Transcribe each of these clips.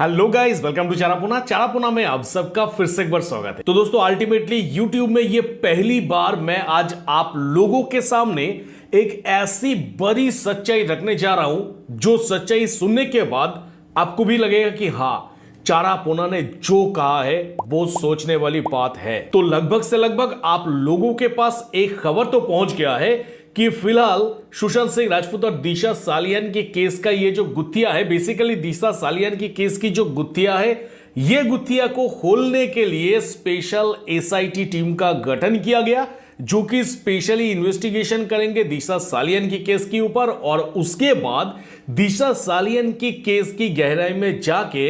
Hello guys, welcome to चारापुना में आप सबका फिर से एक बार स्वागत है। तो दोस्तों, अल्टीमेटली यूट्यूब में ये पहली बार मैं आज आप लोगों के सामने एक ऐसी बड़ी सच्चाई रखने जा रहा हूं जो सच्चाई सुनने के बाद आपको भी लगेगा कि हाँ, चारापुना ने जो कहा है वो सोचने वाली बात है। तो लगभग से लगभग आप लोगों के पास एक खबर तो पहुंच गया है कि फिलहाल सुशांत सिंह राजपूत और दिशा सालियान के केस का ये जो गुत्थिया है, बेसिकली दिशा सालियान की केस की जो गुत्थिया है, ये गुत्थिया को खोलने के लिए स्पेशल एसआईटी टीम का गठन किया गया, जो कि स्पेशली इन्वेस्टिगेशन करेंगे दिशा सालियान की केस के ऊपर। और उसके बाद दिशा सालियान की केस की गहराई में जाके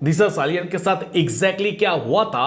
दिशा सालियान के साथ एग्जैक्टली क्या हुआ था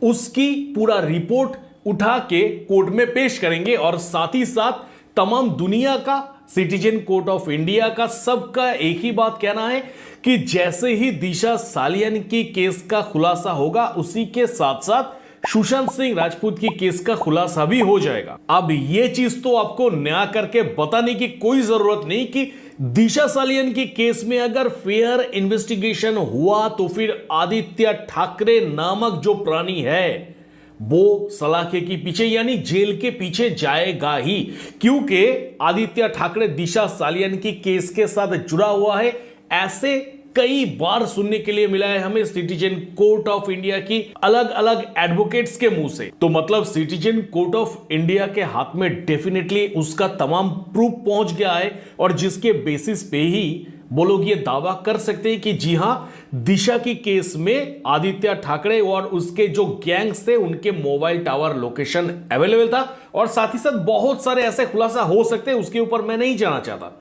उसकी पूरा रिपोर्ट उठा के कोर्ट में पेश करेंगे। और साथ ही साथ तमाम दुनिया का, सिटीजन कोर्ट ऑफ इंडिया का, सबका एक ही बात कहना है कि जैसे ही दिशा सालियान की केस का खुलासा होगा, उसी के साथ साथ सुशांत सिंह राजपूत की केस का खुलासा भी हो जाएगा। अब यह चीज तो आपको नया करके बताने की कोई जरूरत नहीं कि दिशा सालियान की केस में अगर फेयर इन्वेस्टिगेशन हुआ तो फिर आदित्य ठाकरे नामक जो प्राणी है वो सलाखे के पीछे यानी जेल के पीछे जाएगा ही, क्योंकि आदित्य ठाकरे दिशा सालियान की केस के साथ जुड़ा हुआ है। ऐसे कई बार सुनने के लिए मिला है हमें सिटीजन कोर्ट ऑफ इंडिया की अलग अलग एडवोकेट्स के मुंह से। तो मतलब सिटीजन कोर्ट ऑफ इंडिया के हाथ में डेफिनेटली उसका तमाम प्रूफ पहुंच गया है, और जिसके बेसिस पे ही वो लोग ये दावा कर सकते हैं कि जी हां, दिशा की केस में आदित्य ठाकरे और उसके जो गैंग्स थे उनके मोबाइल टावर लोकेशन अवेलेबल था। और साथ ही साथ बहुत सारे ऐसे खुलासा हो सकते हैं, उसके ऊपर मैं नहीं जाना चाहता।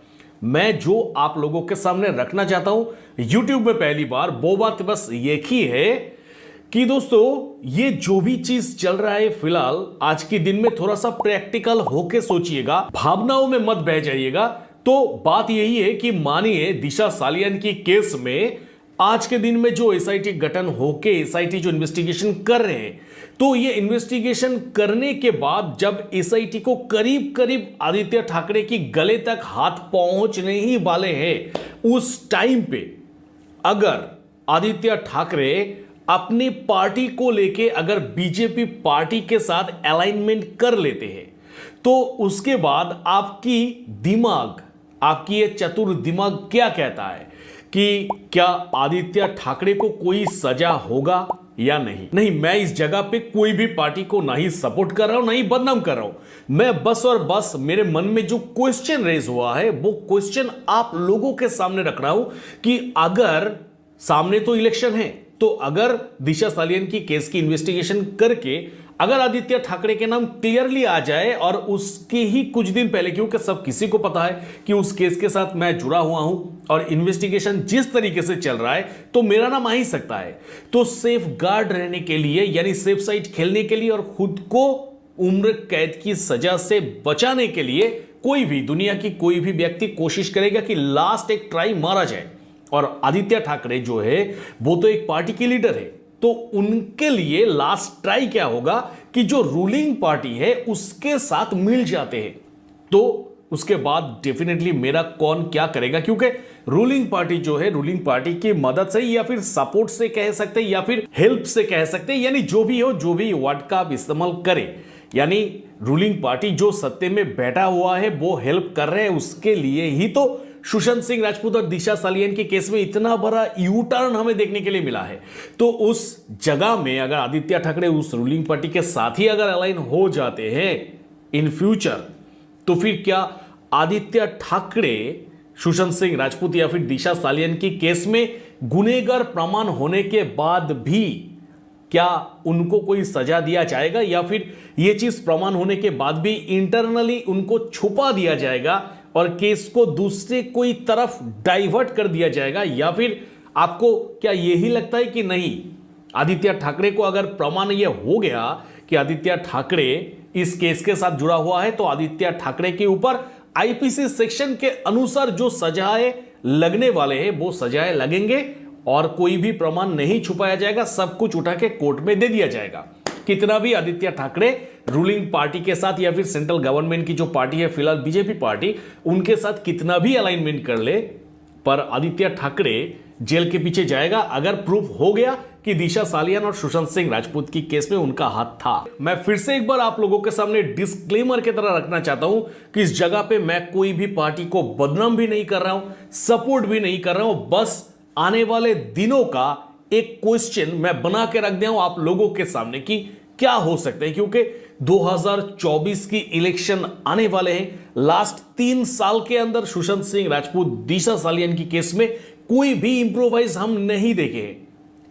मैं जो आप लोगों के सामने रखना चाहता हूं यूट्यूब में पहली बार, वो बात बस एक ही है कि दोस्तों, ये जो भी चीज चल रहा है फिलहाल आज के दिन में थोड़ा सा प्रैक्टिकल होके सोचिएगा, भावनाओं में मत बह जाइएगा। तो बात यही है कि मानिए दिशा सालियान की केस में आज के दिन में जो एसआईटी गठन होके एसआईटी जो इन्वेस्टिगेशन कर रहे हैं, तो ये इन्वेस्टिगेशन करने के बाद जब एसआईटी को करीब करीब आदित्य ठाकरे की गले तक हाथ पहुंचने ही वाले हैं, उस टाइम पे अगर आदित्य ठाकरे अपनी पार्टी को लेके अगर बीजेपी पार्टी के साथ अलाइनमेंट कर लेते हैं, तो उसके बाद आपकी ये चतुर दिमाग क्या कहता है कि क्या आदित्य ठाकरे को कोई सजा होगा या नहीं। नहीं, मैं इस जगह पे कोई भी पार्टी को ना ही सपोर्ट कर रहा हूं, ना ही बदनाम कर रहा हूं। मैं बस और बस मेरे मन में जो क्वेश्चन रेज हुआ है वो क्वेश्चन आप लोगों के सामने रख रहा हूं कि अगर सामने तो इलेक्शन है, तो अगर दिशा सालियान की केस की इन्वेस्टिगेशन करके अगर आदित्य ठाकरे के नाम क्लियरली आ जाए, और उसके ही कुछ दिन पहले, क्योंकि सब किसी को पता है कि उस केस के साथ मैं जुड़ा हुआ हूं और इन्वेस्टिगेशन जिस तरीके से चल रहा है, तो मेरा नाम आ ही सकता है। तो सेफ गार्ड रहने के लिए, यानी सेफ साइड खेलने के लिए और खुद को उम्र कैद की सजा से बचाने के लिए कोई भी, दुनिया की कोई भी व्यक्ति कोशिश करेगा कि लास्ट एक ट्राई मारा जाए। और आदित्य ठाकरे जो है वो तो एक पार्टी के लीडर है, तो उनके लिए लास्ट ट्राई क्या होगा कि जो रूलिंग पार्टी है उसके साथ मिल जाते हैं। तो उसके बाद डेफिनेटली मेरा कौन क्या करेगा, क्योंकि रूलिंग पार्टी जो है, रूलिंग पार्टी की मदद से या फिर सपोर्ट से कह सकते हैं या फिर हेल्प से कह सकते हैं, यानी जो भी हो, जो भी वर्ड का आप इस्तेमाल करें, यानी रूलिंग पार्टी जो सत्ते में बैठा हुआ है वो हेल्प कर रहे हैं, उसके लिए ही तो सुशांत सिंह राजपूत और दिशा सालियान के केस में इतना बड़ा यू टर्न हमें देखने के लिए मिला है। तो उस जगह में अगर आदित्य ठाकरे उस रूलिंग पार्टी के साथ ही अगर अलाइन हो जाते हैं इन फ्यूचर, तो फिर क्या आदित्य ठाकरे सुशांत सिंह राजपूत या फिर दिशा सालियान की केस में गुनहगार प्रमाण होने के बाद भी क्या उनको कोई सजा दिया जाएगा, या फिर यह चीज प्रमाण होने के बाद भी इंटरनली उनको छुपा दिया जाएगा और केस को दूसरे कोई तरफ डाइवर्ट कर दिया जाएगा। या फिर आपको क्या यही लगता है कि नहीं, आदित्य ठाकरे को अगर प्रमाण यह हो गया कि आदित्य ठाकरे इस केस के साथ जुड़ा हुआ है, तो आदित्य ठाकरे के ऊपर आईपीसी सेक्शन के अनुसार जो सजाएं लगने वाले हैं वो सजाएं लगेंगे और कोई भी प्रमाण नहीं छुपाया जाएगा, सब कुछ उठा के कोर्ट में दे दिया जाएगा। कितना भी आदित्य ठाकरे रूलिंग पार्टी के साथ या फिर सेंट्रल गवर्नमेंट की जो पार्टी है फिलहाल बीजेपी पार्टी, उनके साथ कितना भी अलाइनमेंट कर ले, पर आदित्य ठाकरे जेल के पीछे जाएगा अगर प्रूफ हो गया कि दिशा सालियान और सुशांत सिंह राजपूत की केस में उनका हाथ था। मैं फिर से एक बार आप लोगों के सामने डिस्क्लेमर की तरह रखना चाहता हूं कि इस जगह पे मैं कोई भी पार्टी को बदनाम भी नहीं कर रहा हूं, सपोर्ट भी नहीं कर रहा हूं, बस आने वाले दिनों का एक क्वेश्चन मैं बना के रख दिया हूं आप लोगों के सामने कि क्या हो सकता है, क्योंकि 2024 की इलेक्शन आने वाले हैं। लास्ट 3 साल के अंदर सुशांत सिंह राजपूत दिशा सालियान की केस में कोई भी इंप्रोवाइज हम नहीं देखे हैं।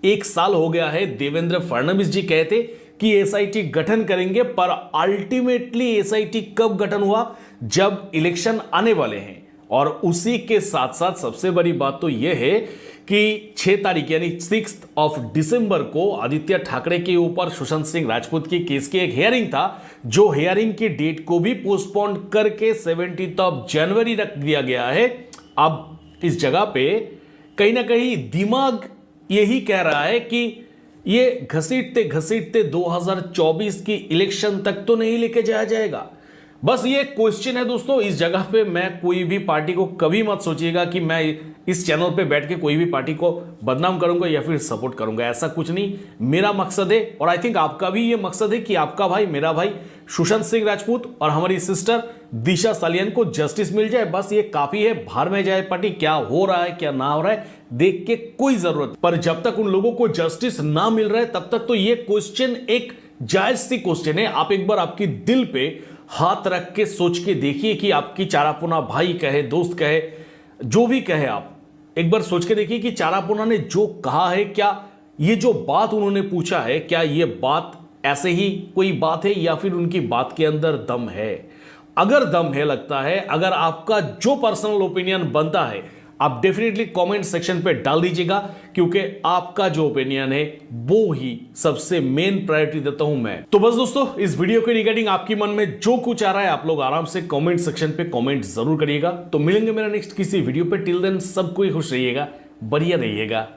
1 साल हो गया है, देवेंद्र फडणवीस जी कहते कि एसआईटी गठन करेंगे, पर अल्टीमेटली एसआईटी कब गठन हुआ, जब इलेक्शन आने वाले हैं। और उसी के साथ साथ सबसे बड़ी बात तो यह है कि 6 तारीख यानी 6 दिसंबर को आदित्य ठाकरे के ऊपर सुशांत सिंह राजपूत की केस की एक हियरिंग था, जो हियरिंग की डेट को भी पोस्टपोन करके 17 जनवरी रख दिया गया है। अब इस जगह पे कहीं ना कहीं दिमाग यही कह रहा है कि ये घसीटते घसीटते 2024 की इलेक्शन तक तो नहीं लेके जाया जाएगा। बस ये क्वेश्चन है दोस्तों। इस जगह पे मैं कोई भी पार्टी को कभी मत सोचिएगा कि मैं इस चैनल पे बैठ के कोई भी पार्टी को बदनाम करूंगा या फिर सपोर्ट करूंगा, ऐसा कुछ नहीं। मेरा मकसद है, और आई थिंक आपका भी ये मकसद है कि आपका भाई, मेरा भाई सुशांत सिंह राजपूत और हमारी सिस्टर दिशा सालियान को जस्टिस मिल जाए। बस ये काफी है। बाहर में जाए पार्टी, क्या हो रहा है क्या ना हो रहा है देख के कोई जरूरत, पर जब तक उन लोगों को जस्टिस ना मिल रहा है तब तक तो ये क्वेश्चन एक जायज सी क्वेश्चन है। आप एक बार आपकी दिल पे हाथ रख के सोच के देखिए कि आपकी चारापुना भाई कहे, दोस्त कहे, जो भी कहे, आप एक बार सोच के देखिए कि चारापुना ने जो कहा है, क्या ये जो बात उन्होंने पूछा है, क्या ये बात ऐसे ही कोई बात है या फिर उनकी बात के अंदर दम है। अगर दम है, लगता है, अगर आपका जो पर्सनल ओपिनियन बनता है आप डेफिनेटली कमेंट सेक्शन पे डाल दीजिएगा, क्योंकि आपका जो ओपिनियन है वो ही सबसे मेन प्रायोरिटी देता हूं मैं। तो बस दोस्तों, इस वीडियो के रिगार्डिंग आपकी मन में जो कुछ आ रहा है आप लोग आराम से कमेंट सेक्शन पे कमेंट जरूर करिएगा। तो मिलेंगे मेरा नेक्स्ट किसी वीडियो पे। टिल देन सबको खुश रहिएगा, बढ़िया रहिएगा।